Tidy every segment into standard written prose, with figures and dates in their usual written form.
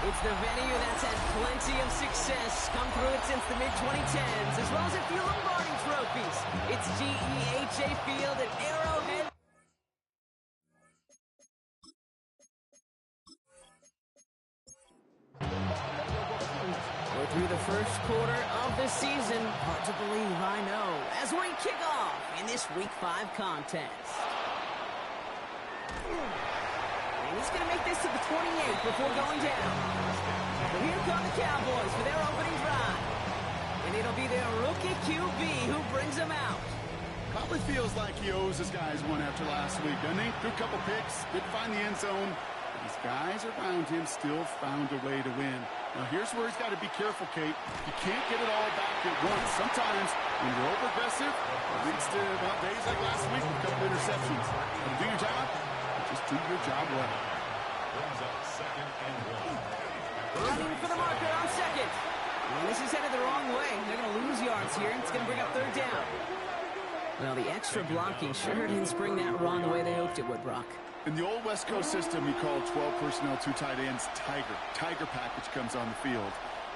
It's the venue that's had plenty of success, come through it since the mid-2010s, as well as a few Lombardi trophies. It's GEHA Field at Arrowhead. We're through the first quarter of the season. Hard to believe, I know, as we kick off in this Week 5 contest. And he's going to make this to the 28 before going down. But here come the Cowboys for their opening drive. And it'll be their rookie QB who brings them out. Probably feels like he owes his guys one after last week, doesn't he? Threw a couple picks, didn't find the end zone. These guys around him still found a way to win. Now, here's where he's got to be careful, Kate. You can't get it all back at once. Sometimes, when you're over-aggressive, it leads to about days like last week with a couple interceptions. And do your job, just do your job well. Running for the marker on second. And this is headed the wrong way. They're going to lose yards here. It's going to bring up third down. Well, the extra blocking sure didn't spring that run the way they hoped it would, Brock. In the old West Coast system, you called 12 personnel, 2 tight ends, Tiger. Tiger package comes on the field.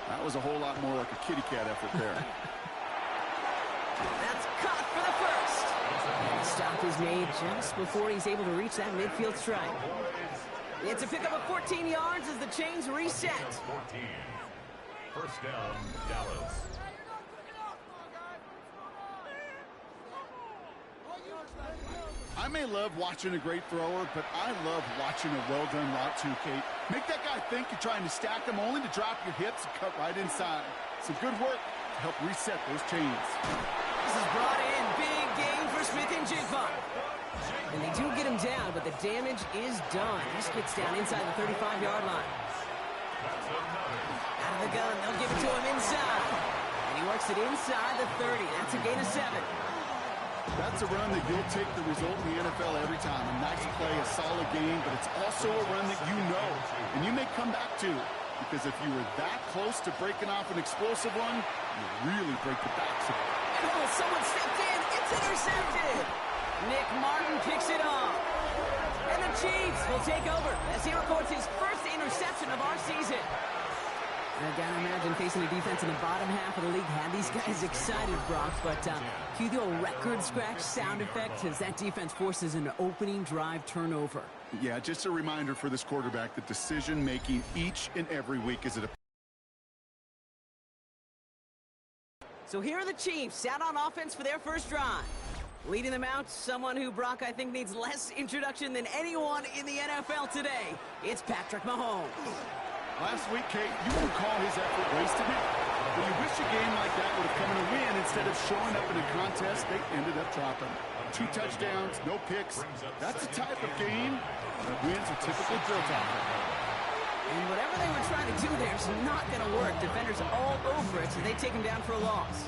That was a whole lot more like a kitty cat effort there. That's caught for the first. And the stop is made just before he's able to reach that midfield strike. It's a pickup of 14 yards as the chains reset. 14. First down, Dallas. I may love watching a great thrower, but I love watching a well-done route too, Kate. Make that guy think you're trying to stack him only to drop your hips and cut right inside. Some good work to help reset those chains. This is brought in. Big game for Smith and Jigba. And they do get him down, but the damage is done. This gets down inside the 35-yard line. Out of the gun, they'll give it to him inside. And he works it inside the 30. That's a gain of 7. That's a run that you'll take the result in the NFL every time. A nice play, a solid game, but it's also a run that you know and you may come back to. Because if you were that close to breaking off an explosive one, you really break the backs of it. Oh, someone stepped in. It's intercepted. Nick Martin picks it off. And the Chiefs will take over as he records his first interception of our season. I gotta imagine facing a defense in the bottom half of the league had these guys excited, Brock, but cue the old record scratch sound effect as that defense forces an opening drive turnover. Yeah, just a reminder for this quarterback that decision-making each and every week is at a... So here are the Chiefs out on offense for their first drive. Leading them out, someone who, Brock, I think needs less introduction than anyone in the NFL today. It's Patrick Mahomes. Last week, Kate, you wouldn't call his effort wasted. But you wish a game like that would have come in a win instead of showing up in a contest they ended up dropping. 2 touchdowns, no picks. That's the type of game that wins are typically built off of. And whatever they were trying to do there is not going to work. Defenders all over it, so they take him down for a loss.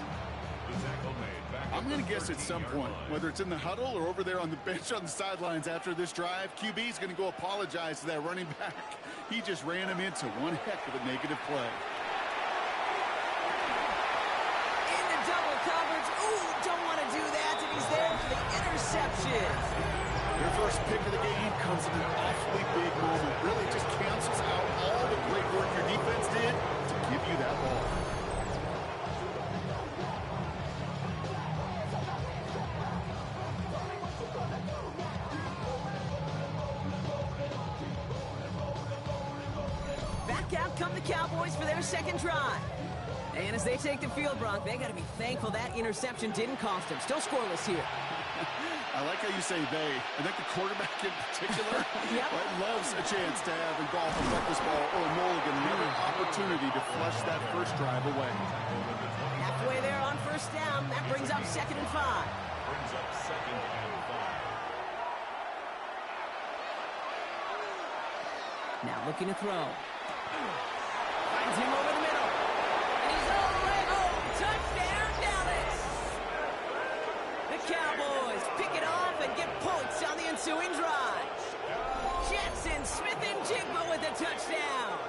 I'm going to guess at some point, whether it's in the huddle or over there on the bench on the sidelines after this drive, QB's going to go apologize to that running back. He just ran him into one heck of a negative play. Into double coverage. Ooh, don't want to do that, and he's there for the interception. Their first pick of the game comes in an awfully big moment. Really just cancels out all the great work your defense did to give you that ball. Out come the Cowboys for their second drive. And as they take the field, Brock, they got to be thankful that interception didn't cost them. Still scoreless here. I like how you say they. I think the quarterback in particular yep. loves a chance to have in golf a breakfast ball or a mulligan, another opportunity to flush that first drive away. Halfway there on first down. That brings up 2nd and 5. Brings up 2nd and 5. Now looking to throw. Finds him over the middle. And he's all the way home. Touchdown, Dallas. The Cowboys pick it off and get points on the ensuing drive. Jetson, Smith and Jigba with a touchdown.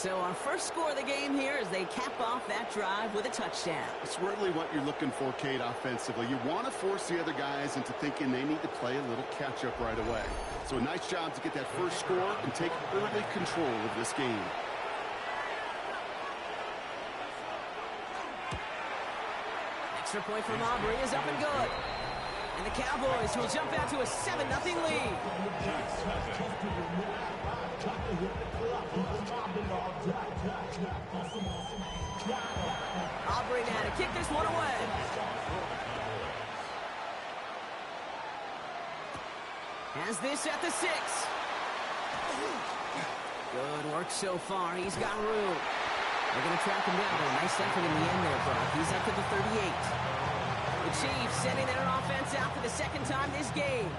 So our first score of the game here as they cap off that drive with a touchdown. It's really what you're looking for, Kate, offensively. You want to force the other guys into thinking they need to play a little catch-up right away. So a nice job to get that first score and take early control of this game. Extra point from Aubrey is up and good. And the Cowboys will jump out to a 7-0 lead. Aubrey now to kick this one away. Has this at the 6. Good work so far. He's got room. They're going to track him down, but a nice effort in the end there, Brock. He's up to the 38. The Chiefs sending their offense out for the second time this game.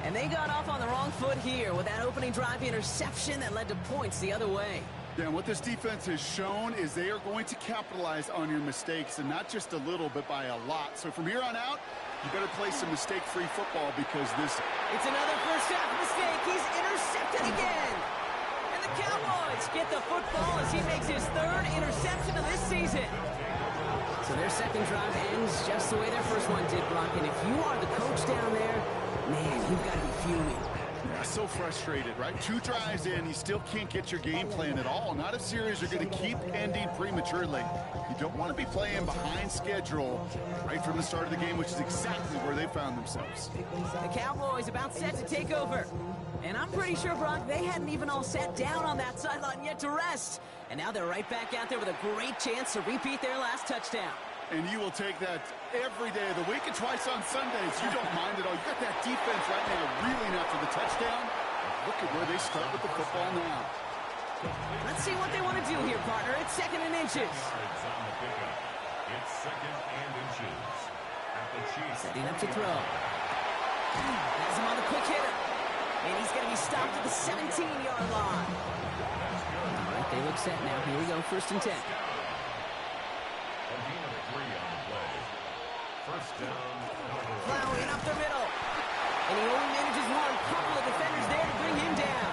And they got off on the wrong foot here with that opening drive interception that led to points the other way. Yeah, and what this defense has shown is they are going to capitalize on your mistakes, and not just a little, but by a lot. So from here on out, you better play some mistake-free football because this... It's another first half mistake. He's intercepted again. And the Cowboys get the football as he makes his 3rd interception of this season. So their second drive ends just the way their first one did, Brock. And if you are the coach down there, man, you've got to be fuming. Yeah, so frustrated, right? 2 drives in, you still can't get your game plan at all. Not if series are going to keep ending prematurely. You don't want to be playing behind schedule right from the start of the game, which is exactly where they found themselves. The Cowboys about set to take over. And I'm pretty sure, Brock, they hadn't even all sat down on that sideline yet to rest. And now they're right back out there with a great chance to repeat their last touchdown. And you will take that every day of the week and twice on Sundays. You don't mind at all. You got that defense right now reeling after the touchdown. Look at where they start with the football now. Let's see what they want to do here, partner. It's 2nd and inches. It's 2nd and inches. At the Chiefs. Setting up to throw. Has him on the quick hitter. And he's going to be stopped at the 17-yard line. All right, they look set now. Here we go, 1st and 10. First down. Plowing up the middle. And he only manages one. Couple of defenders there to bring him down.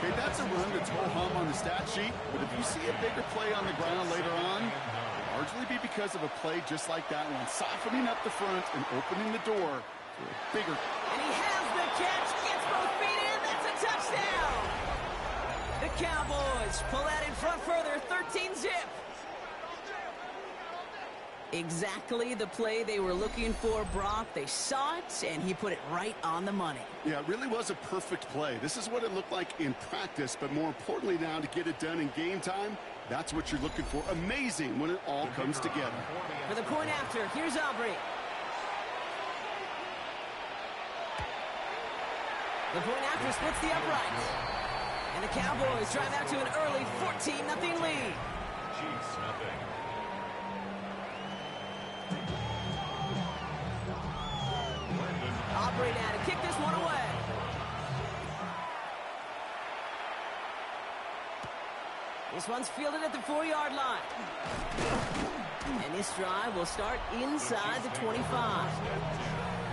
Okay, that's a run that's ho-hum on the stat sheet. But if you see a bigger play on the ground later on, it'll largely be because of a play just like that one. Softening up the front and opening the door for a bigger. And he has the catch. Gets both feet in. That's a touchdown. The Cowboys pull that in front further. 13-zip. Exactly the play they were looking for, Brock. They saw it, and he put it right on the money. Yeah, it really was a perfect play. This is what it looked like in practice, but more importantly now, to get it done in game time, that's what you're looking for. Amazing when it all comes together. For the point after, here's Aubrey. The point after splits the uprights. And the Cowboys drive out to an early 14-0 lead. Chiefs nothing. Aubrey now to kick this one away. This one's fielded at the 4-yard line. And this drive will start inside the 25.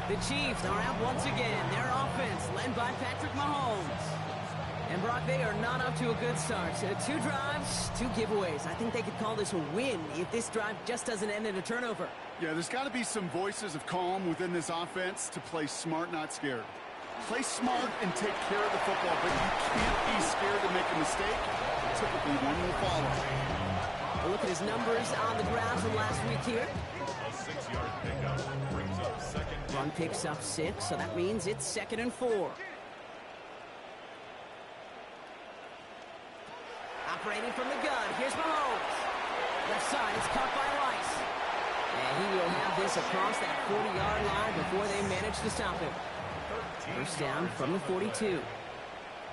The Chiefs are out once again. Their offense led by Patrick Mahomes. And Brock, they are not up to a good start. 2 drives, 2 giveaways. I think they could call this a win if this drive just doesn't end in a turnover. Yeah, there's got to be some voices of calm within this offense to play smart, not scared. Play smart and take care of the football, but you can't be scared to make a mistake. Typically, one will follow. A look at his numbers on the ground from last week here. A 6-yard pickup brings up 2nd. Run picks up 6, so that means it's 2nd and 4. Operating from the gun, here's Mahomes. Left side, it's caught by Rice. And he will have this across that 40-yard line before they manage to stop him. First down from the 42.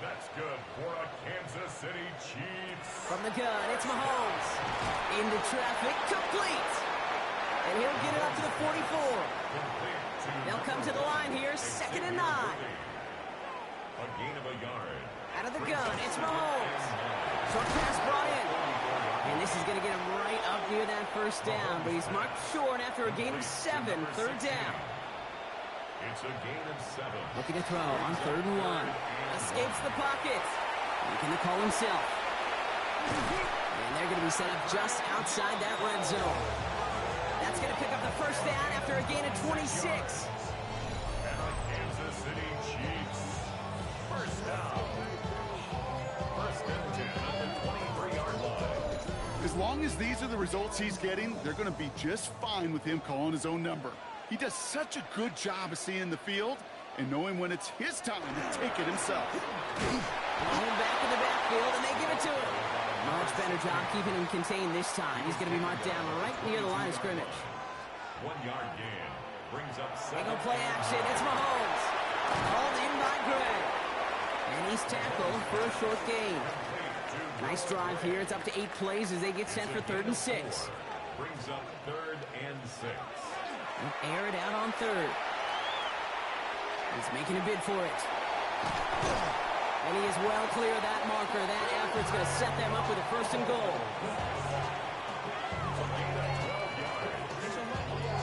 That's good for a Kansas City Chiefs. From the gun, it's Mahomes. Into traffic, complete. And he'll get it up to the 44. They'll come to the line here, 2nd and 9. A gain of a yard. Out of the gun, it's Mahomes. Short pass brought in. And this is going to get him right up near that first down. But he's marked short after a gain of 7. 3rd down. It's a gain of 7. Looking to throw on 3rd and 1. Escapes the pocket. Making the call himself. And they're going to be set up just outside that red zone. That's going to pick up the first down after a gain of 26. And the Kansas City Chiefs. First down. First and 10 at the 23-yard line. As long as these are the results he's getting, they're going to be just fine with him calling his own number. He does such a good job of seeing the field and knowing when it's his time to take it himself. Home back in the backfield, and they give it to him. Much better job keeping him contained this time. He's going to be marked down right near the line of scrimmage. 1-yard gain. Brings up They go 7. play action. It's Mahomes. Called in by Gray. And he's tackled for a short gain. Nice drive here. It's up to 8 plays as they get set for 3rd and 6. Brings up 3rd and 6. And air it out on 3rd. He's making a bid for it. And he is well clear of that marker. That effort's going to set them up with a 1st and goal.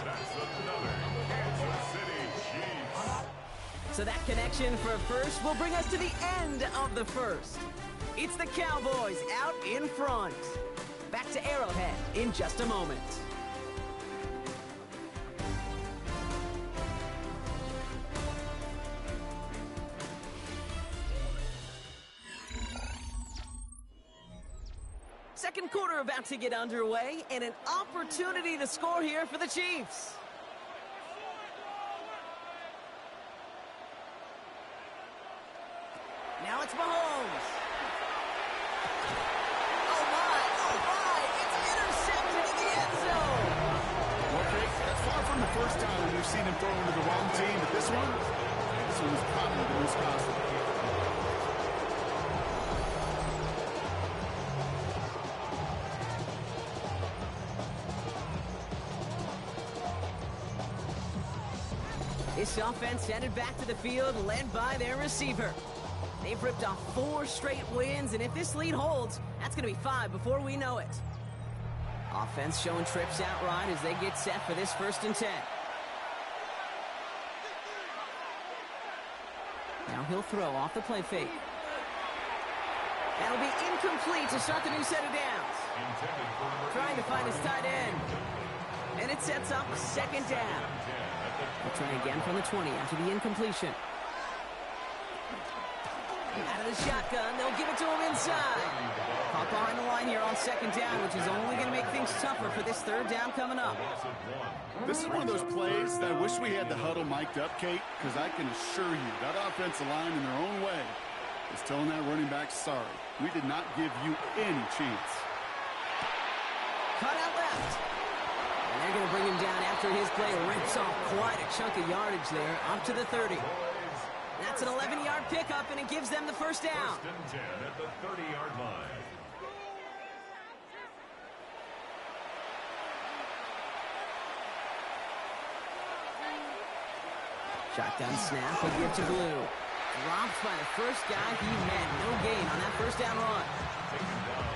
That's another Kansas City Chiefs. So that connection for a first will bring us to the end of the first. It's the Cowboys out in front. Back to Arrowhead in just a moment. Second quarter about to get underway, and an opportunity to score here for the Chiefs. Now it's Mahomes. Oh my, it's intercepted in the end zone. Okay, that's far from the first time we've seen him throw into the wrong team, but this one is probably the most costly. This offense headed back to the field, led by their receiver. They've ripped off 4 straight wins, and if this lead holds, that's going to be 5 before we know it. Offense showing trips outright as they get set for this 1st and 10. Now he'll throw off the play fake. That'll be incomplete to start the new set of downs. Trying to find his tight end. And it sets up 2nd down. They'll try again from the 20 after the incompletion. Out of the shotgun, they'll give it to him inside. Caught behind the line here on 2nd down, which is only going to make things tougher for this 3rd down coming up. This is one of those plays that I wish we had the huddle mic'd up, Kate, because I can assure you that offensive line in their own way is telling that running back, sorry, we did not give you any chance. Cut out left. And they're going to bring him down after his play rips off quite a chunk of yardage there, up to the 30. That's an 11-yard pickup, and it gives them the 1st down. 1st and 10 at the 30-yard line. Shotgun snap, will give to Blue. Dropped by the first guy he met. No gain on that 1st down run.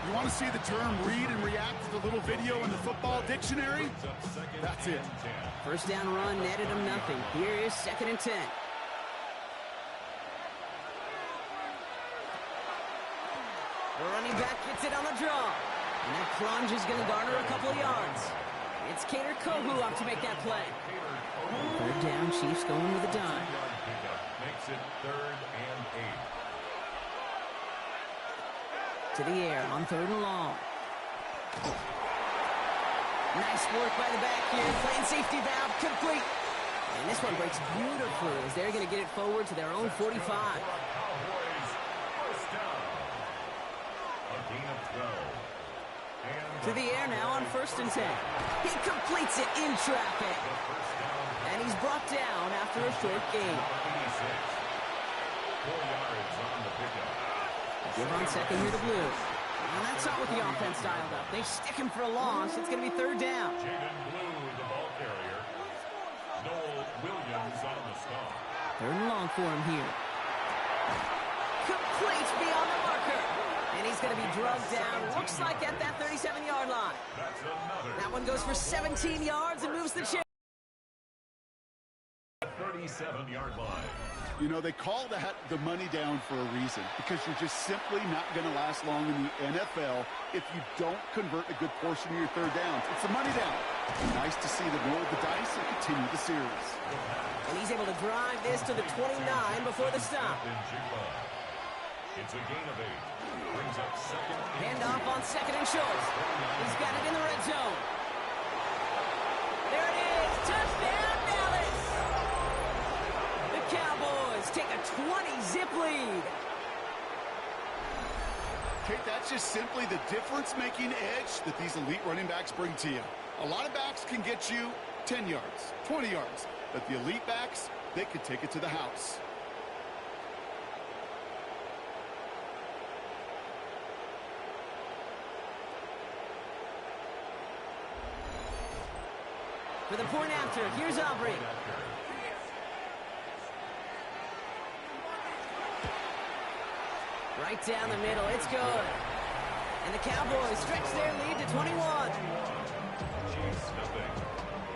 You want to see the term read and react to the little video in the football dictionary? That's it. 1st down run netted him nothing. Here is 2nd and 10. The running back gets it on the draw. And that plunge is going to garner a couple of yards. It's Cater Kohu up to make that play. 3rd down, Chiefs going with a dime. Makes it 3rd and 8. To the air on 3rd and long. Nice work by the back here. Playing safety valve complete. And this one breaks beautifully as they're going to get it forward to their own 45. Cowboys, 1st down. A gain of 12. And To the air now on 1st and 10. He completes it in traffic. And he's brought down after a short gain. 86. 4 yards on the pickup. Give on 2nd here to Blue. And that's not what the offense dialed up. They stick him for a loss. It's going to be 3rd down. Jaden Blue, the ball carrier. Noel Williams on the stop. 3rd and long for him here. Complete beyond the marker. And he's going to be drugged down. Looks like at that 37-yard line. That's another. That one goes for 17 yards and moves the chain. 37-yard line. You know, they call that the money down for a reason, because you're just simply not going to last long in the NFL if you don't convert a good portion of your third downs. It's the money down. Nice to see them roll the dice and continue the series. And he's able to drive this to the 29 before the stop. It's a gain of 8. Brings up second. Handoff on second and short. He's got it in the red zone. There it is. Touchdown, Dallas. The Cowboys take a 20-zip lead. Kate, that's just simply the difference-making edge that these elite running backs bring to you. A lot of backs can get you 10 yards, 20 yards, but the elite backs, they could take it to the house. For the point after, here's Aubrey. Right down the middle, it's good. And the Cowboys stretch their lead to 21.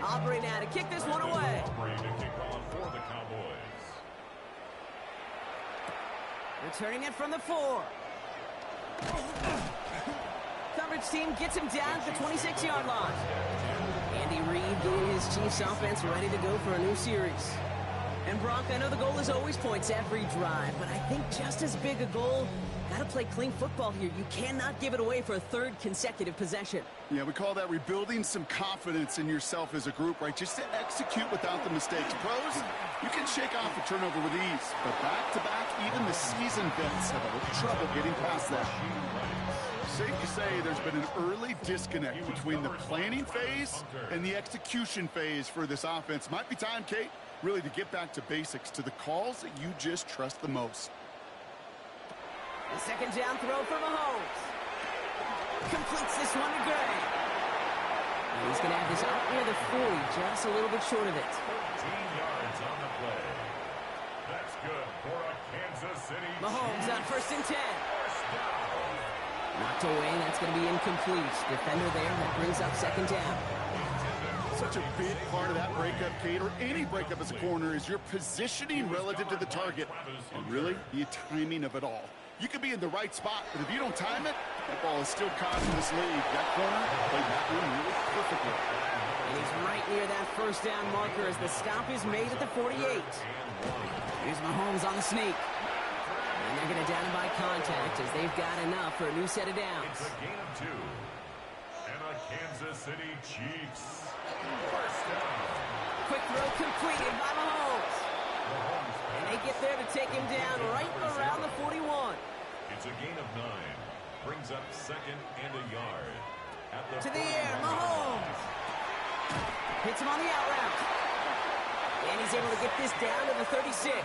Aubrey now to kick this one away. Aubrey to kick on for the Cowboys. Returning it from the 4. Coverage team gets him down to the 26-yard line. Andy Reid getting his Chiefs offense ready to go for a new series. And Brock, I know the goal is always points every drive, but I think just as big a goal, gotta play clean football here. You cannot give it away for a third consecutive possession. Yeah, we call that rebuilding some confidence in yourself as a group, right? Just to execute without the mistakes. Pros, you can shake off a turnover with ease, but back-to-back, even the seasoned vets have a little trouble getting past that. Safe to say there's been an early disconnect between the planning phase and the execution phase for this offense. Might be time, Kate, really to get back to basics, to the calls that you just trust the most. The second down throw for Mahomes. Completes this one to Gray. And he's going to have this out near the 40, just a little bit short of it. 14 yards on the play. That's good for a Kansas City. Mahomes on first and 10. First down. Knocked away, that's going to be incomplete. Defender there, that brings up second down. Such a big part of that breakup, Kate, or any breakup as a corner, is your positioning relative to the target. And really, the timing of it all. You could be in the right spot, but if you don't time it, that ball is still costing this league. That corner played that one really perfectly. And he's right near that first down marker as the stop is made at the 48. Here's Mahomes on the sneak. And they're going to down him by contact as they've got enough for a new set of downs. It's a gain of 2. And a Kansas City Chiefs. First down. Quick throw completed by Mahomes. And they get there to take him down right around the 41. It's a gain of 9. Brings up second and a yard. At the To the air, Mahomes. Hits him on the out route. And he's able to get this down to the 36.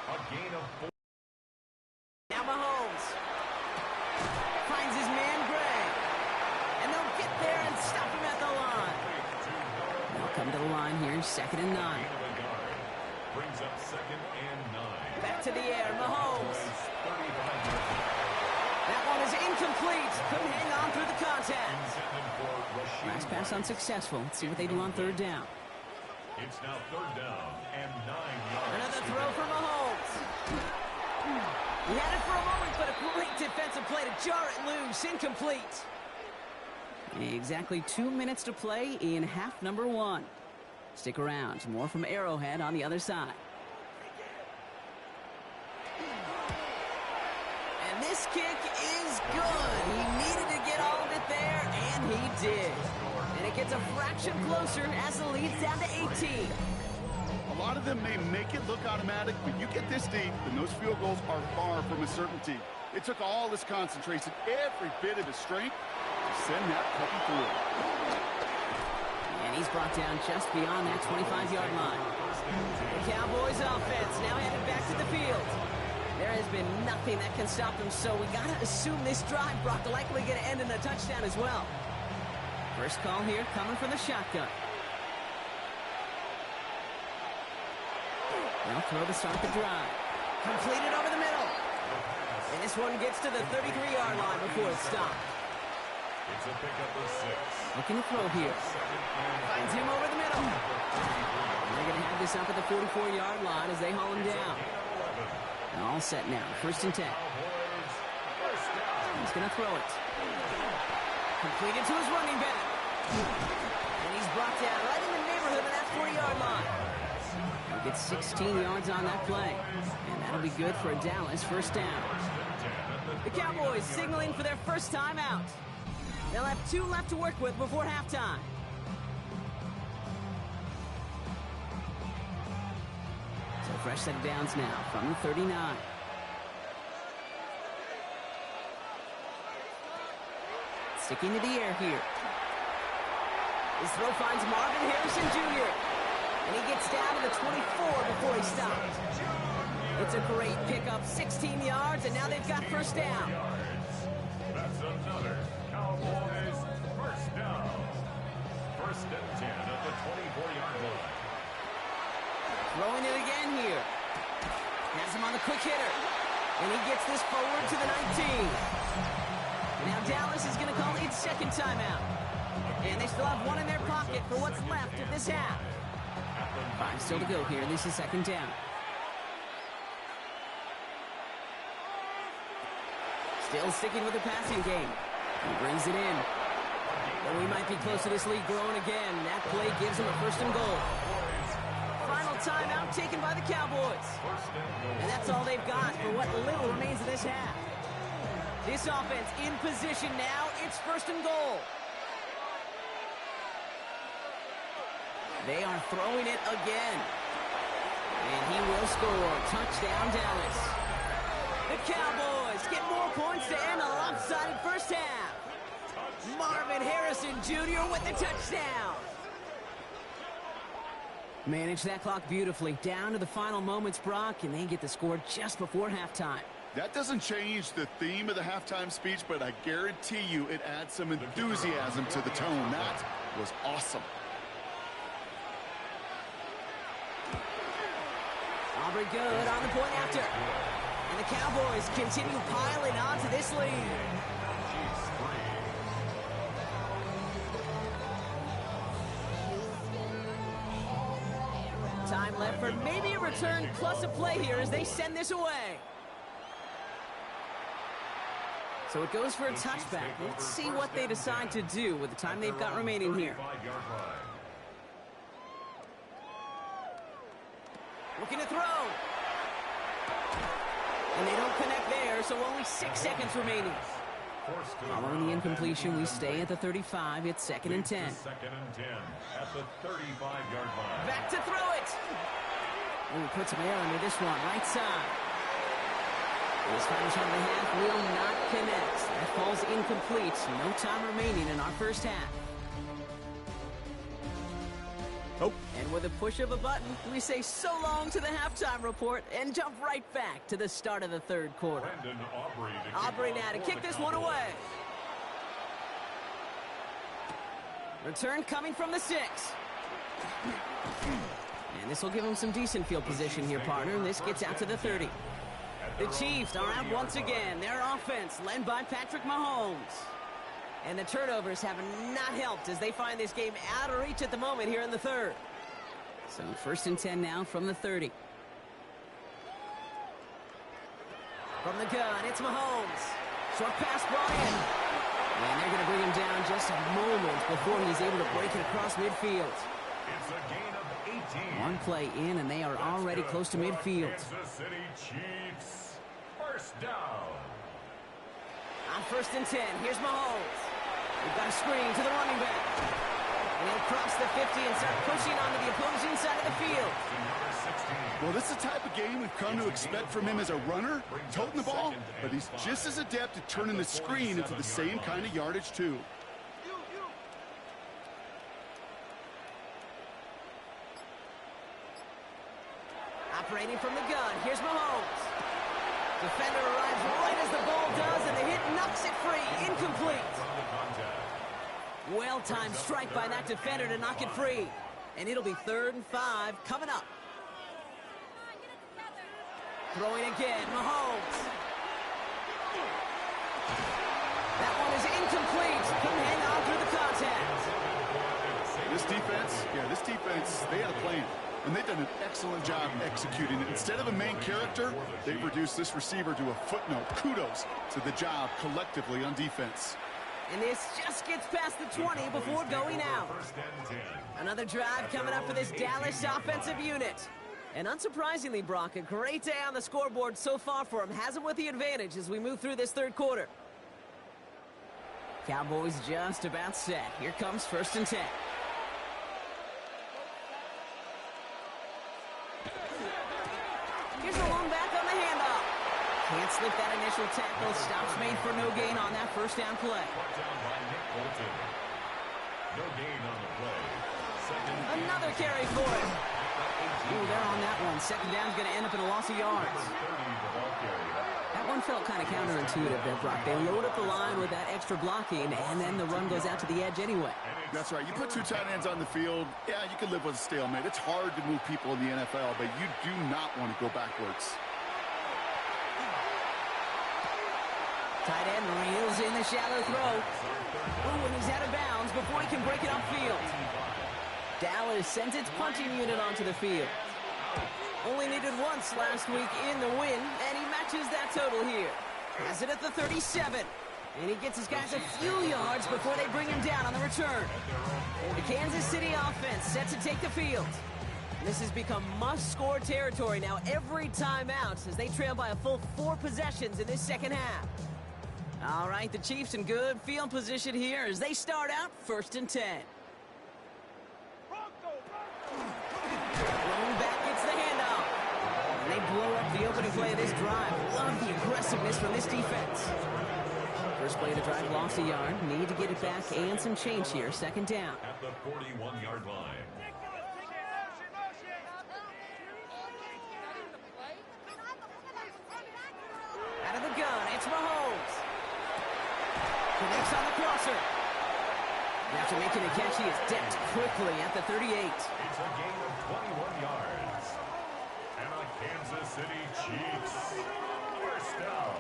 A gain of 4. Now Mahomes finds his man Gray. And they'll get there and stop him at the line. They'll come to the line here, second and 9. Brings up second and 9. Back to the air, Mahomes. That one is incomplete. Couldn't hang on through the contact. Last pass unsuccessful. Let's see what they do on third down. It's now third down and 9 yards. Another throw for Mahomes. He had it for a moment, but a great defensive play to jar it loose. Incomplete. Exactly 2 minutes to play in half number 1. Stick around. More from Arrowhead on the other side. And this kick is good. He needed to get all of it there, and he did. And it gets a fraction closer as the lead's down to 18. A lot of them may make it look automatic, but you get this deep, and those field goals are far from a certainty. It took all his concentration, every bit of his strength, to send that puppy through. And he's brought down just beyond that 25-yard line. The Cowboys offense now headed back to the field. There has been nothing that can stop them, so we got to assume this drive, Brock, likely going to end in a touchdown as well. First call here coming from the shotgun. They'll throw to start the drive. Completed over the middle. And this one gets to the 33-yard line before it's stopped. It's a pickup of 6. Looking to throw here. Finds him over the middle. They're going to have this up at the 44-yard line as they haul him down. And all set now. 1st and 10. He's going to throw it. Completed to his running back. And he's brought down right in the neighborhood of that 40-yard line. He'll get 16 yards on that play. And that'll be good for a Dallas 1st down. The Cowboys signaling for their first time out. They'll have 2 left to work with before halftime. So fresh set of downs now from the 39. Sticking to the air here. His throw finds Marvin Harrison Jr. And he gets down to the 24 before he stops. It's a great pickup, 16 yards, and now they've got 1st down. That's another Cowboys 1st down. 1st and 10 at the 24-yard line. Throwing it again here. Has him on the quick hitter. And he gets this forward to the 19. Now Dallas is going to call its 2nd timeout. And they still have 1 in their pocket for what's left of this half. 5 still to go here. This is 2nd down. Still sticking with the passing game. He brings it in. And we might be close to this lead growing again. That play gives him a 1st and goal. Final timeout taken by the Cowboys. And that's all they've got for what little remains of this half. This offense in position now. It's 1st and goal. They are throwing it again. And he will score. Touchdown, Dallas. The Cowboys get more points to end a lopsided 1st half. Marvin Harrison Jr. with the touchdown. Managed that clock beautifully. Down to the final moments, Brock, and they get the score just before halftime. That doesn't change the theme of the halftime speech, but I guarantee you it adds some enthusiasm to the tone. That was awesome. Aubrey good on the point after. And the Cowboys continue piling on to this lead. Time left for maybe a return plus a play here as they send this away. So it goes for a touchback. Let's see what they decide to do with the time they've got remaining here. Looking to throw. And they don't connect there, so only 6 seconds remaining. Following the incompletion, we stay at the 35. It's 2nd and 10. 2nd and 10 at the 35-yard line. Back to throw it. And he puts Mayer under this one, right side. This final shot of the half will not connect. That falls incomplete. No time remaining in our 1st half. Oh. And with a push of a button, we say so long to the halftime report and jump right back to the start of the 3rd quarter. Aubrey now to kick this one away. Return coming from the 6. And this will give him some decent field position here, partner. And this gets out to the 30. The Chiefs are out once again. Their offense led by Patrick Mahomes. And the turnovers have not helped as they find this game out of reach at the moment here in the 3rd. So 1st and 10 now from the 30. From the gun, it's Mahomes. Short pass brought in. And they're going to bring him down just a moment before he's able to break it across midfield. It's a gain of 18. One play in, and they are already close to midfield. Kansas City Chiefs. 1st down. On 1st and 10, here's Mahomes. We've got a screen to the running back. And he'll cross the 50 and start pushing onto the opposing side of the field. Well, this is the type of game we've come to expect from him as a runner, toting the ball, but he's just as adept at turning the screen into the same kind of yardage, too. Operating from the gun, here's Mahomes. Defender arrives right as the ball does, and the hit knocks it free. Incomplete. Well-timed strike by that defender to knock it free. And it'll be 3rd and 5 coming up. Throwing again, Mahomes. That one is incomplete. Couldn't hang on through the contact. This defense, they had a plan. and they've done an excellent job executing it. Instead of a main character, they've reduced this receiver to a footnote. Kudos to the job collectively on defense. And this just gets past the 20 before going out. Another drive coming up for this Dallas offensive unit. And unsurprisingly, Brock, a great day on the scoreboard so far for him. Has him with the advantage as we move through this third quarter. Cowboys just about set. Here comes 1st and 10. Here's a long back on the handoff. Can't slip that initial tackle. Stops made for no gain on that first down play. No gain on the play. Another carry for him. Ooh, they're on that one. 2nd down's going to end up in a loss of yards. That one felt kind of counterintuitive there, Brock. They load up the line with that extra blocking, and then the run goes out to the edge anyway. That's right. You put 2 tight ends on the field, yeah, you can live with a stalemate. It's hard to move people in the NFL, but you do not want to go backwards. Tight end reels in the shallow throw. Ooh, and he's out of bounds before he can break it upfield. Dallas sends its punting unit onto the field. Only needed once last week in the win, and he matches that total here. Has it at the 37. And he gets his guys a few yards before they bring him down on the return. The Kansas City offense set to take the field. This has become must-score territory now every time out as they trail by a full 4 possessions in this second half. All right, the Chiefs in good field position here as they start out 1st and 10. Running back gets the handoff. And they blow up the opening play of this drive. Love the aggressiveness from this defense. First play of the drive, lost a yard. Need to get it back and some change here. 2nd down. At the 41-yard line. Out of the gun, it's Mahomes. Connects on the crosser. After making a catch, he is decked quickly at the 38. It's a gain of 21 yards. And a Kansas City Chiefs. First down.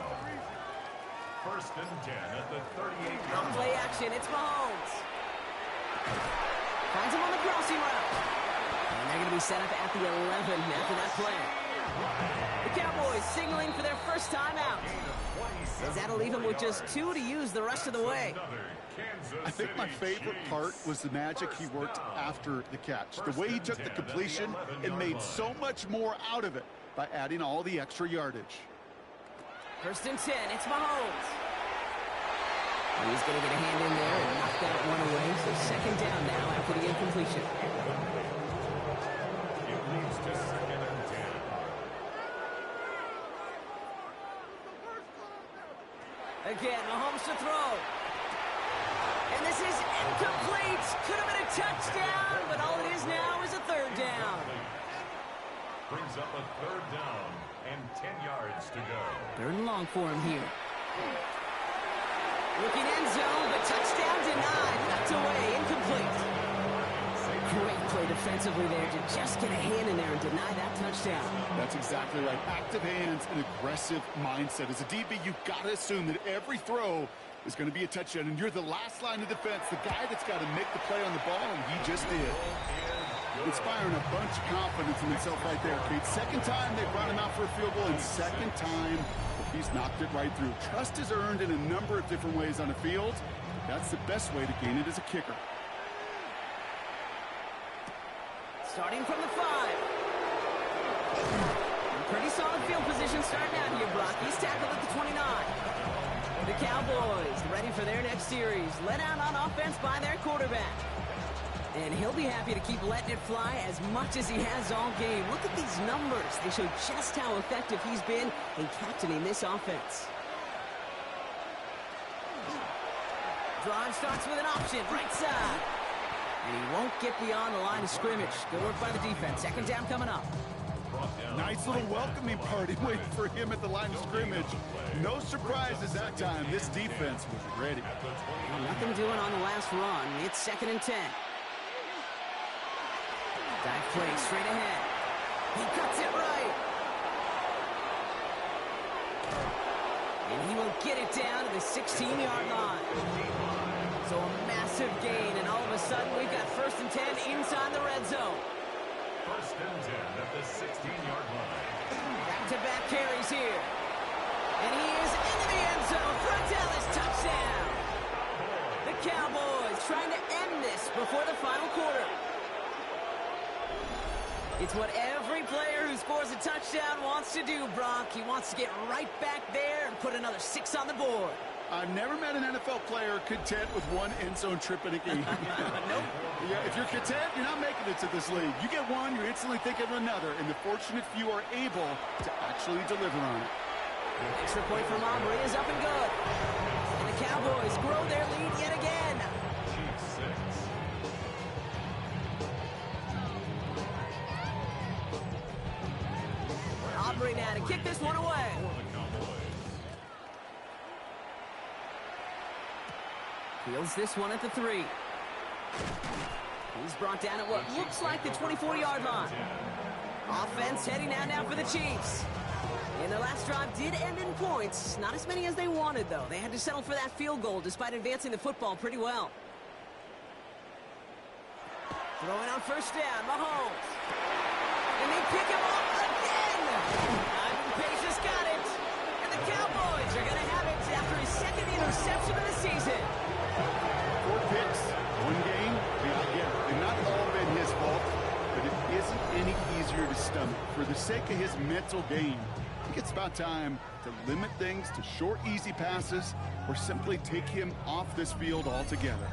1st and 10 at the 38-yard line. Play action, it's Mahomes. Finds him on the crossing route. And they're going to be set up at the 11 after that play. The Cowboys signaling for their first time out. As that'll leave him with just 2 to use the rest of the way. I think my favorite part was the magic he worked after the catch. The way he took the completion and made so much more out of it by adding all the extra yardage. 1st and 10, it's Mahomes. He's going to get a hand in there and knock that one away. So 2nd down now after the incompletion. It leads to 2nd and 10. Again, Mahomes to throw. And this is incomplete. Could have been a touchdown, but all it is now is a 3rd down. Brings up a 3rd down and 10 yards to go. 3rd and long for him here. Looking end zone, but touchdown denied. Knocked away, incomplete. Great play defensively there to just get a hand in there and deny that touchdown. That's exactly right. Active hands and aggressive mindset. As a DB, you've got to assume that every throw is going to be a touchdown, and you're the last line of defense, the guy that's got to make the play on the ball, and he just did. Inspiring a bunch of confidence in himself right there, Kate. 2nd time they brought him out for a field goal, and 2nd time he's knocked it right through. Trust is earned in a number of different ways on the field. That's the best way to gain it as a kicker. Starting from the 5. Pretty solid field position starting out here, Brock. He's tackled at the 29. The Cowboys ready for their next series. Let out on offense by their quarterback. And he'll be happy to keep letting it fly as much as he has all game. Look at these numbers. They show just how effective he's been in captaining this offense. Drive starts with an option, right side. And he won't get beyond the line of scrimmage. Good work by the defense. 2nd down coming up. Nice little welcoming party waiting for him at the line of scrimmage. No surprises that time. This defense was ready. Well, nothing doing on the last run. It's 2nd and 10. Dive play straight ahead. He cuts it right. And he will get it down to the 16-yard line. So a massive gain, and all of a sudden we've got 1st and 10 inside the red zone. First and 10 at the 16-yard line. Back-to-back carries here. And he is into the end zone for a Dallas touchdown. The Cowboys trying to end this before the final quarter. It's what every player who scores a touchdown wants to do, Brock. He wants to get right back there and put another 6 on the board. I've never met an NFL player content with one end zone trip in a game. Nope. Yeah, if you're content, you're not making it to this league. You get one, you're instantly thinking of another, and the fortunate few are able to actually deliver on it. Extra point from Aubrey is up and good. And the Cowboys grow their lead yet again. Chiefs 6. Aubrey now to kick this one away. For the Cowboys. Fields this one at the 3. He's brought down at what looks like the 24-yard line. Offense heading out now for the Chiefs. And their last drive did end in points. Not as many as they wanted, though. They had to settle for that field goal despite advancing the football pretty well. Throwing on first down, Mahomes. And they pick him off again. Ivan Pace has got it. And the Cowboys are going to have it after his second interception of the season. 4 picks, 1 game. Yeah, I get it. They've not all been his fault, but it isn't any easier to stomach. For the sake of his mental game, I think it's about time to limit things to short, easy passes or simply take him off this field altogether.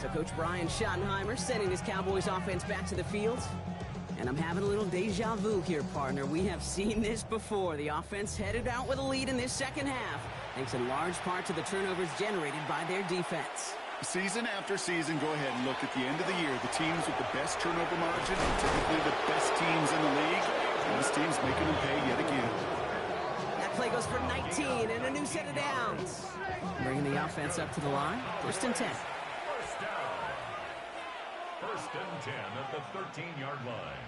So Coach Brian Schottenheimer sending his Cowboys offense back to the field. And I'm having a little deja vu here, partner. We have seen this before. The offense headed out with a lead in this second half, thanks in large part to the turnovers generated by their defense. Season after season, go ahead and look at the end of the year. The teams with the best turnover margin are typically the best teams in the league. And this team's making them pay yet again. That play goes for 19 and a new set of downs. Bringing the offense up to the line. First and 10. First down. First and 10 at the 13-yard line.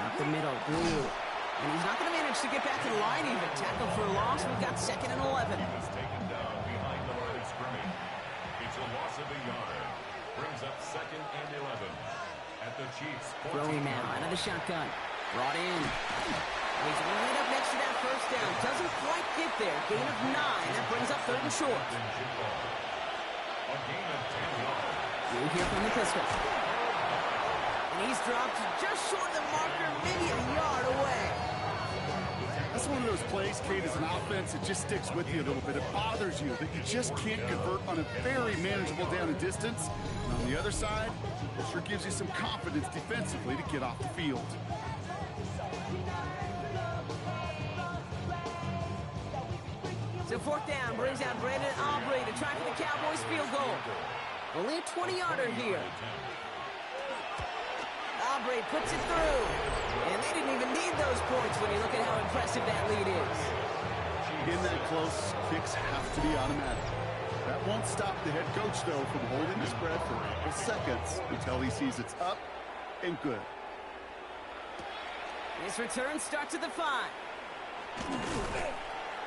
Up the middle, Blue. And he's not going to manage to get back to the line even. Tackle for a loss. We've got second and 11. He was taken down behind the line of scrimmage. It's a loss of a yard. Brings up second and 11 at the Chiefs' 14. Throwing now out of the shotgun. Brought in. He's right up next to that first down. Doesn't quite get there. Gain of 9. That brings up third and short. A gain of 10 yards. Blue here from the pistol. And he's dropped just short of the marker, maybe a yard away. That's one of those plays, Kate, as an offense, it just sticks with you a little bit. It bothers you that you just can't convert on a very manageable down and distance. And on the other side, it sure gives you some confidence defensively to get off the field. So fourth down brings out Brandon Aubrey to try for the Cowboys field goal. Only a 20-yarder here. Aubrey puts it through. And they didn't even need those points when you look at how impressive that lead is. In that close, kicks have to be automatic. That won't stop the head coach, though, from holding the spread for seconds until he sees it's up and good. This return starts at the 5.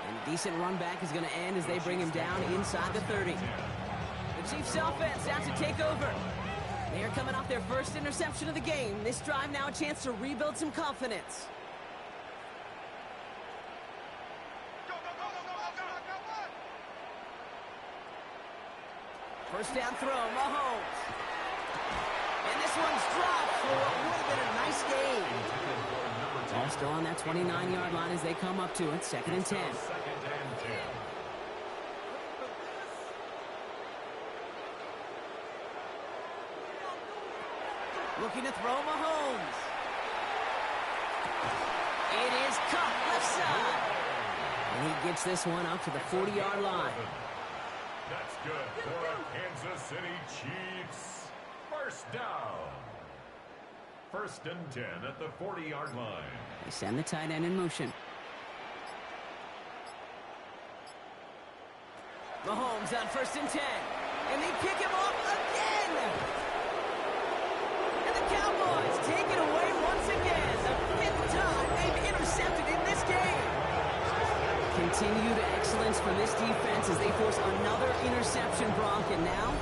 And a decent run back is going to end as they bring him down inside the 30. The Chiefs offense out to take over. They are coming off their first interception of the game. This drive now a chance to rebuild some confidence. First down throw, Mahomes. And this one's dropped for what would have been a nice gain. All still on that 29-yard line as they come up to it. Second and 10. Looking to throw Mahomes. It is cut left side. And he gets this one up to the 40-yard line. That's good for the Kansas City Chiefs. First down. First and 10 at the 40-yard line. They send the tight end in motion. Mahomes on first and 10. And they pick him off again. And the Cowboys take it away once again. The 5th time they've intercepted in this game. Continued excellence from this defense as they force another interception, Brock. And now,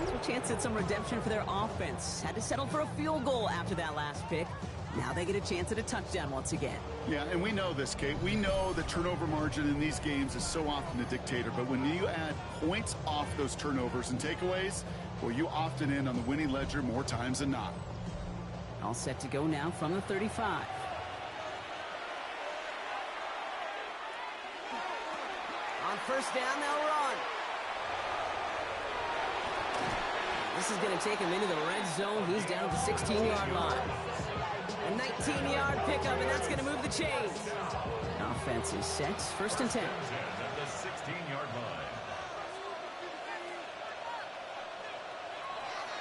that's what chance at some redemption for their offense. Had to settle for a field goal after that last pick. Now they get a chance at a touchdown once again. Yeah, and we know this, Kate. We know the turnover margin in these games is so often a dictator, but when you add points off those turnovers and takeaways, well, you often end on the winning ledger more times than not. All set to go now from the 35. On first down, they'll run. This is going to take him into the red zone. He's down at the 16-yard line. A 19-yard pickup, and that's going to move the chains. Offense is set. First and 10. At the 16-yard line.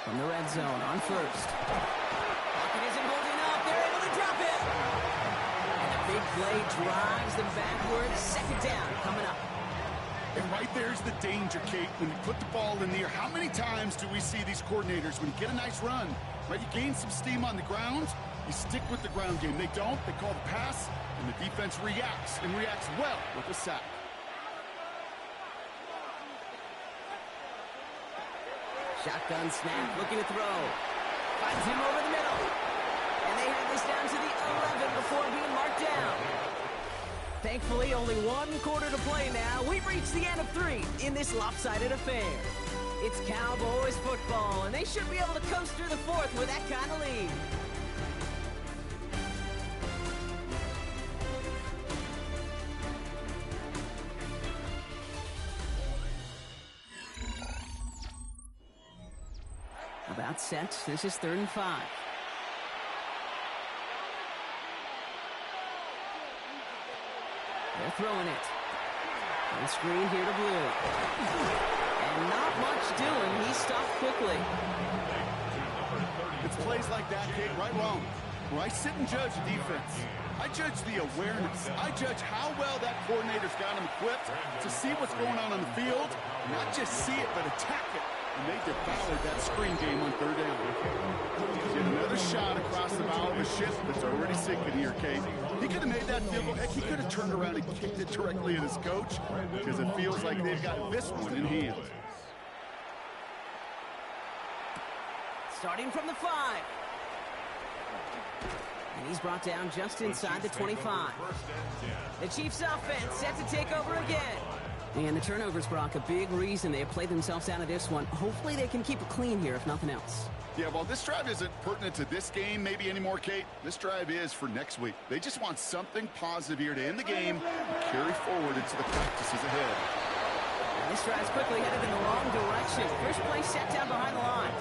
From the red zone on first. Pocket isn't holding up. They're able to drop it. And a big play drives them backwards. Second down coming up. And right there's the danger, Kate. When you put the ball in the air, how many times do we see these coordinators, when you get a nice run, right, you gain some steam on the ground, you stick with the ground game. They don't. They call the pass, and the defense reacts, and reacts well with a sack. Shotgun snap, looking to throw. Finds him over the middle. And they have this down to the 11 before being marked down. Thankfully, only one quarter to play now. We've reached the end of 3 in this lopsided affair. It's Cowboys football, and they should be able to coast through the 4th with that kind of lead. About set. This is 3rd and 5. They're throwing it. On the screen here to Blue. And not much doing. He stopped quickly. It's plays like that, Kate, right wrong. Where I sit and judge defense. I judge the awareness. I judge how well that coordinator's got him equipped to see what's going on the field. Not just see it, but attack it. And they devoured that screen game on 3rd down. Get another shot across the bow of a ship that's already sinking here, Kate. He could have made that field goal. Heck, he could have turned around and kicked it directly at his coach because it feels like they've got this one in hand. Starting from the 5. And he's brought down just inside the 25. The Chiefs offense set to take over again. And the turnovers, Brock, a big reason they have played themselves out of this one. Hopefully they can keep it clean here, if nothing else. Yeah, well, this drive isn't pertinent to this game maybe anymore, Kate. This drive is for next week. They just want something positive here to end the game and carry forward into the practices ahead. And this drive's quickly headed in the wrong direction. First play set down behind the line.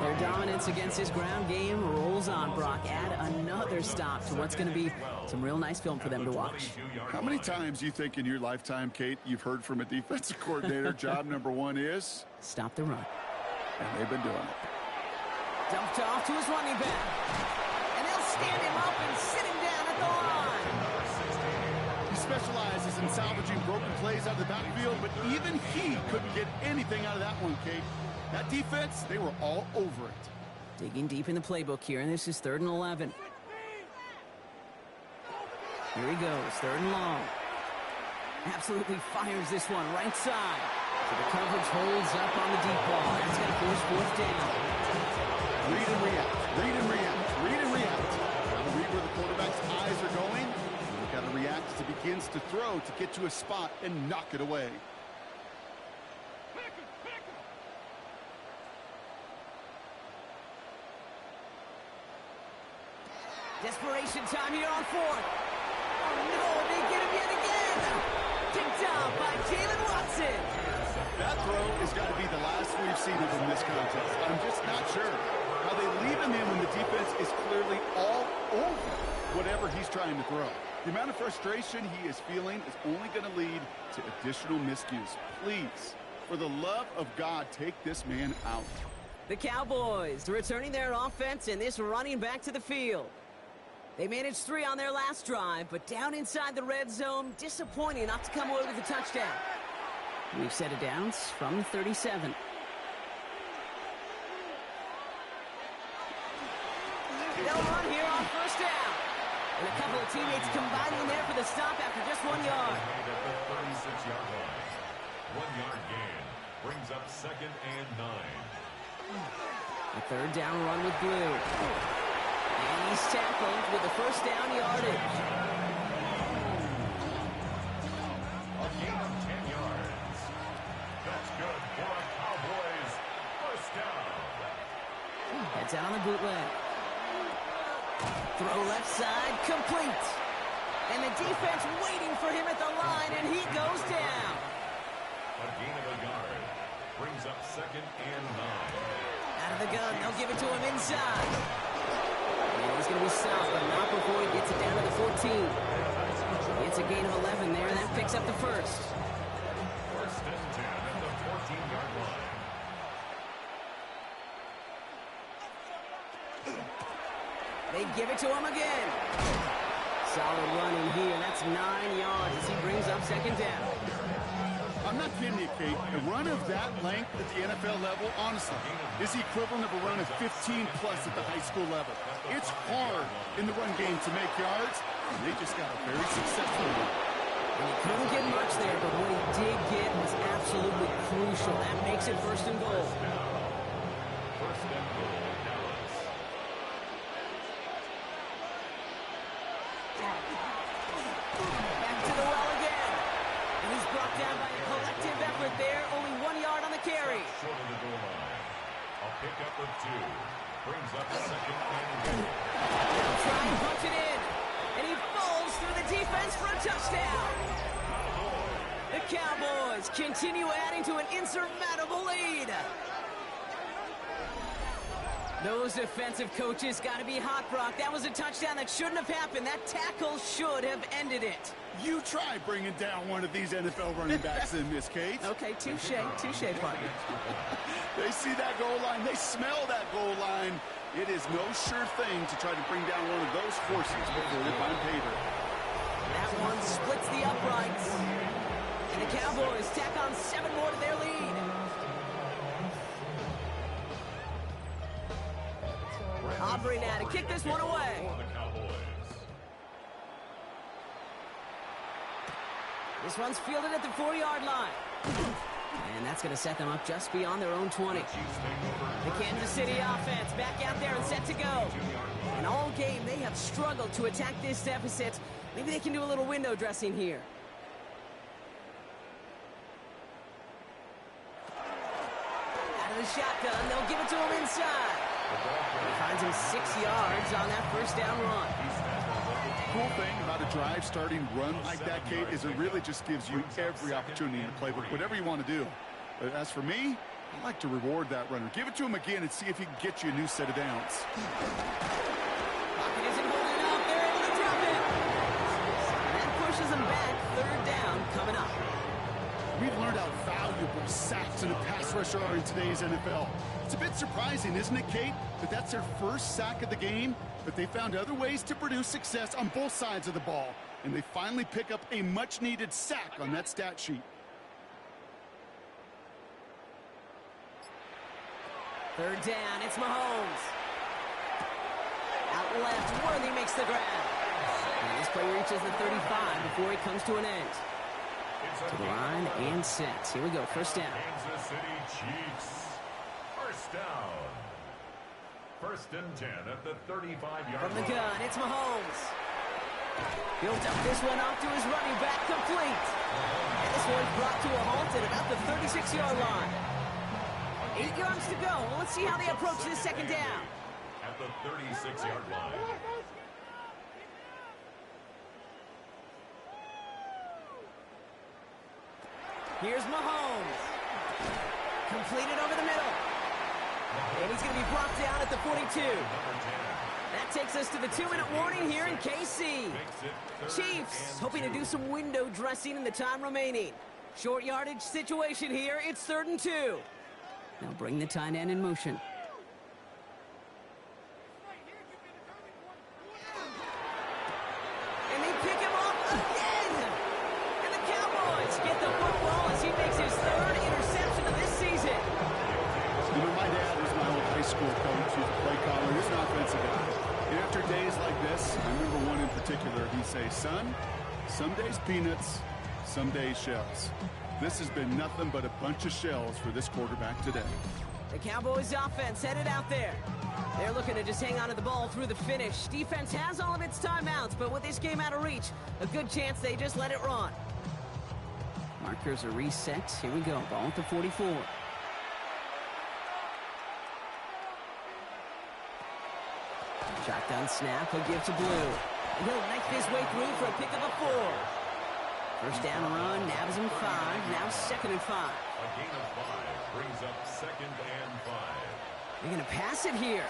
Their dominance against this ground game rolls on, Brock. Add another stop to what's going to be some real nice film for them to watch. How many times you think in your lifetime, Kate, you've heard from a defensive coordinator, job number 1 is? Stop the run. And they've been doing it. Dumped off to his running back. And they'll stand him up and sit him down at the line. He specializes in salvaging broken plays out of the backfield, but even he couldn't get anything out of that one, Kate. That defense, they were all over it. Digging deep in the playbook here, and this is 3rd and 11. Here he goes, 3rd and long. Absolutely fires this one right side. So the coverage holds up on the deep ball. That's going to force 4th down. Read and react, read and react, read and react. Got to read where the quarterback's eyes are going. You've got to react as he begins to throw to get to a spot and knock it away. Desperation time here on 4th. Oh no, they get him yet again. Picked up by Jalen Watson. That throw has got to be the last we've seen of him in this contest. I'm just not sure how they leave him in when the defense is clearly all over whatever he's trying to throw. The amount of frustration he is feeling is only going to lead to additional miscues. Please, for the love of God, take this man out. The Cowboys returning their offense and this running back to the field. They managed 3 on their last drive, but down inside the red zone, disappointing not to come away with a touchdown. We've set it down from 37. They'll run here on first down. And a couple of teammates combining there for the stop after just 1 yard. At the 36-yard line. 1 yard gain. brings up 2nd and 9. A third down run with Blue. And he's tackled with the first down yardage. A gain of 10 yards. That's good for a Cowboys first down. Heads out on the bootleg. Throw left side, complete. And the defense waiting for him at the line, and he goes down. A gain of a yard brings up 2nd and 9. Out of the gun, they'll give it to him inside. And he's going to be stopped, but not before he gets it down to the 14. It's a gain of 11 there, and that picks up the first. First and 10 at the 14-yard line. They give it to him again. Solid run in here. That's 9 yards as he brings up second down. I'm not kidding you, Kate. A run of that length at the NFL level, honestly, is the equivalent of a run of 15-plus at the high school level. It's hard in the run game to make yards, and they just got a very successful one. And he couldn't get much there, but what he did get was absolutely crucial. That makes it first and goal. First and goal, Dallas. Back to the well again. And he's brought down by a collective effort there. Only 1 yard on the carry. Short of the goal line. A pickup of 2. Brings up 2nd and goal. They'll try and punch it in. And he falls through the defense for a touchdown. The Cowboys continue adding to an insurmountable lead. Those defensive coaches got to be hot, Brock. That was a touchdown that shouldn't have happened. That tackle should have ended it. You try bringing down one of these NFL running backs in this, Kate. Okay, touche, partner. They see that goal line. They smell that goal line. It is no sure thing to try to bring down one of those horses before they find paper. That one splits the uprights. And the Cowboys tack on 7 more to their lead. Aubrey now to kick this one away. For the Cowboys. This one's fielded at the 4-yard line. And that's going to set them up just beyond their own 20. The Kansas City offense back out there and set to go. And all game, they have struggled to attack this deficit. Maybe they can do a little window dressing here. Out of the shotgun, they'll give it to him inside. He finds him 6 yards on that first down run. The cool thing about a drive starting run like that, Kate, is it really just gives you every opportunity to play with whatever you want to do. But as for me, I like to reward that runner. Give it to him again and see if he can get you a new set of downs. Pocket isn't holding up. They're able to drop it. And that pushes them back. Third down coming up. We've learned how valuable sacks in a pass rush are in today's NFL. It's a bit surprising, isn't it, Kate, that that's their first sack of the game, but they found other ways to produce success on both sides of the ball, and they finally pick up a much-needed sack on that stat sheet. Third down, it's Mahomes. Out left, Worthy makes the grab. And this play reaches the 35 before it comes to an end. To the line and set. Here we go, first down. Kansas City Chiefs. First down. First and 10 at the 35-yard From the line. gun, it's Mahomes. He'll dump this one off to his running back, complete. And this one's brought to a halt at about the 36-yard line. 8 yards to go. Well, let's see how they approach this second down. At the 36-yard line. Here's Mahomes. Completed over the middle. And he's going to be brought down at the 42. That takes us to the 2-minute warning here in KC. Chiefs hoping to do some window dressing in the time remaining. Short yardage situation here. It's 3rd and 2. They'll bring the tight end in motion. And they pick him off again. And the Cowboys get the football as he makes his 3rd interception of this season. You know, my dad was my old high school coach. He's a play caller. He's an offensive guy. And after days like this, I remember one in particular. He'd say, son, some days peanuts, some days shells. This has been nothing but a bunch of shells for this quarterback today. The Cowboys offense headed out there. They're looking to just hang on to the ball through the finish. Defense has all of its timeouts, but with this game out of reach, a good chance they just let it run. Markers are reset. Here we go. Ball at the 44. Shotgun snap. He'll give to Blue. And he'll make his way through for a pick of a 4. First down run. Nabs him 5. Now 2nd and 5. A gain of 5 brings up 2nd and 5. They're going to pass it here.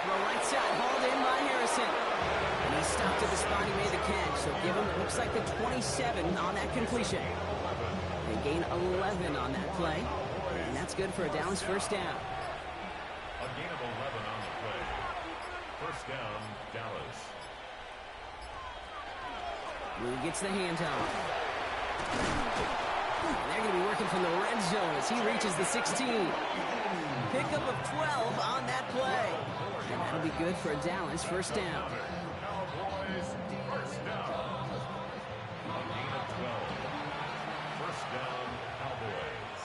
The right side hauled in by Harrison. And he stopped at the spot he made the catch. So give him, it looks like the 27 on that completion. They gain 11 on that play. And that's good for a Dallas first down. A gain of 11 on the play. First down, Dallas. Blue gets the handoff. And they're going to be working from the red zone as he reaches the 16. Pickup of 12 on that play. And that'll be good for a Dallas first down. Cowboys, first down. A gain of 12. First down, Cowboys.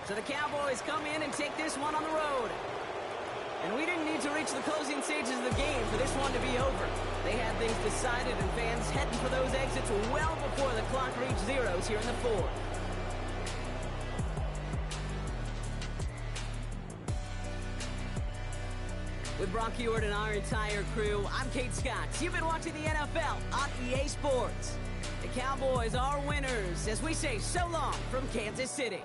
So the Cowboys come in and take this one on the road. And we didn't need to reach the closing stages of the game for this one to be over. They had things decided and fans heading for those exits well before the clock reached zeros here in the 4th. With Brock Ewart and our entire crew, I'm Kate Scott. You've been watching the NFL on EA Sports. The Cowboys are winners as we say so long from Kansas City.